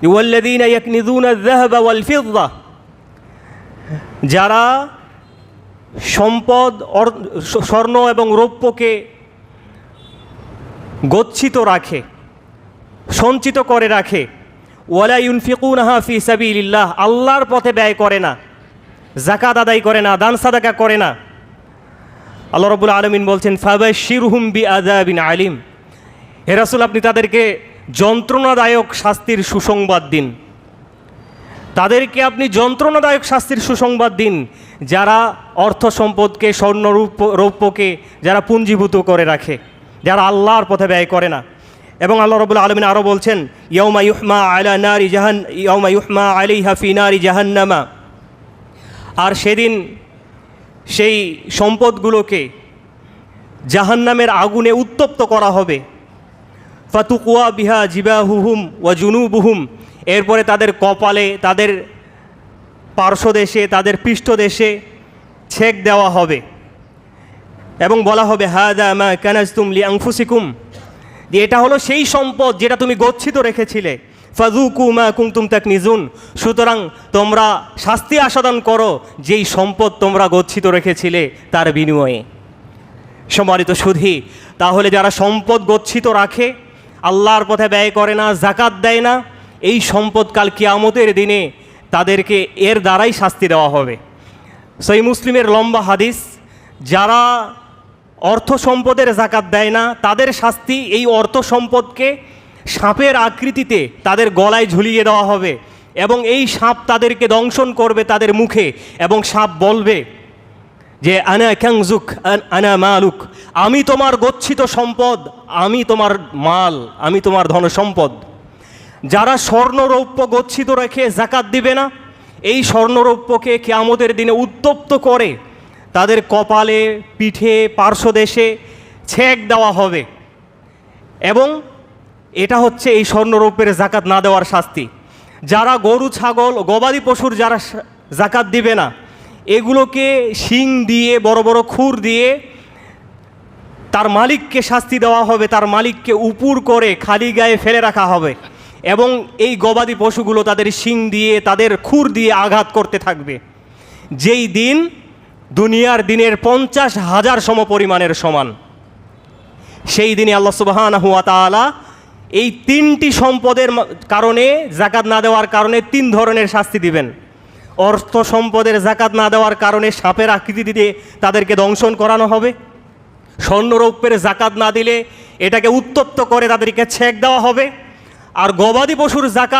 ওয়াল্লাযীনা ইয়াকনিযুনা আয-যাহাবা ওয়াল ফিদ্দা, যারা সম্পদ স্বর্ণ এবং রৌপ্যকে গচ্ছিত রাখে, সঞ্চিত করে রাখে, ওয়ালা ইউনফিকুনাহা ফি সাবিলিল্লাহ, আল্লাহর পথে ব্যয় করে না, যাকাত আদায় করে না, দান সাদাকা করে না। আল্লাহ রাব্বুল আলামিন বলছেন ফাবাশশিরহুম বিআযাবিন আলিম, হে রাসূল আপনি তাদেরকে যন্ত্রণাদায়ক শাস্তির সুসংবাদ দিন, তাদেরকে আপনি যন্ত্রণাদায়ক শাস্তির সুসংবাদ দিন যারা অর্থ সম্পদকে স্বর্ণ রৌপ্যকে যারা পুঞ্জীভূত করে রাখে, যারা আল্লাহর পথে ব্যয় করে না। এবং আল্লাহ রাব্বুল আলামিন আরও বলছেন ইয়াউমা ইউহমা আলাইহা ফি নারি জাহান্নামা, আর সেদিন সেই সম্পদগুলোকে জাহান্নামের আগুনে উত্তপ্ত করা হবে। ফাতুকুয়া বিহা জিবাহুহুম ওয়া জুনুবুহুম, এরপরে তাদের কপালে, তাদের পার্শ্বদেশে, তাদের পৃষ্ঠদেশে ছেক দেওয়া হবে এবং বলা হবে হাযা মা কানাজতুম লিআনফুসিকুম, যে এটা হলো সেই সম্পদ যেটা তুমি গচ্ছিত রেখেছিলে। ফাযুকু মা কুনতুম তাকনিজুন, সুতরাং তোমরা শাস্তি আস্বাদন করো যেই সম্পদ তোমরা গচ্ছিত রেখেছিলে তার বিনিময়ে। সম্মানিত সুধী, তাহলে যারা সম্পদ গচ্ছিত রাখে, আল্লাহর পথে ব্যয় করে না, যাকাত দেয় না, এই সম্পদ কাল কিয়ামতের দিনে তাদেরকে এর দ্বারাই শাস্তি দেওয়া হবে। সহিহ মুসলিমের লম্বা হাদিস, যারা অর্থ সম্পদের যাকাত দেয় না তাদের শাস্তি এই অর্থ সম্পদকে সাপের আকৃতিতে তাদের গলায় ঝুলিয়ে দেওয়া হবে এবং এই সাপ তাদেরকে দংশন করবে তাদের মুখে, এবং সাপ বলবে যে আনা কানজুক আনা মালুক, আমি তোমার গচ্ছিত সম্পদ, আমি তোমার মাল, আমি তোমার ধন সম্পদ। যারা স্বর্ণরৌপ্য গচ্ছিত রেখে যাকাত দিবে না, এই স্বর্ণরৌপ্যকে কিয়ামতের দিনে উত্তপ্ত করে তাদের কপালে, পিঠে, পার্শ্বদেশে ছেক দেওয়া হবে এবং এটা হচ্ছে এই স্বর্ণরৌপ্যের যাকাত না দেওয়ার শাস্তি। যারা গরু, ছাগল, গবাদি পশুর যারা যাকাত দিবে না, এগুলোকে শিং দিয়ে, বড় বড় খুর দিয়ে তার মালিককে শাস্তি দেওয়া হবে, তার মালিককে উপুর করে খালি গায়ে ফেলে রাখা হবে এবং এই গবাদি পশুগুলো তাদের শিং দিয়ে, তাদের খুর দিয়ে আঘাত করতে থাকবে, যেই দিন দুনিয়ার দিনের 50,000 সমপরিমাণের সমান। সেই দিনে আল্লাহ সুবহানাহু ওয়া তাআলা এই 3টি সম্পদের কারণে, যাকাত না দেওয়ার কারণে 3 ধরনের শাস্তি দিবেন। অর্থ সম্পদের যাকাত না দেওয়ার কারণে সাপের আকৃতি দিয়ে তাদেরকে দংশন করানো হবে। স্বর্ণরৌপ্যের যাকাত না দিলে এটাকে উত্তপ্ত করে তাদেরকে ছেক দেওয়া হবে। আর গবাদি পশুর যাকাত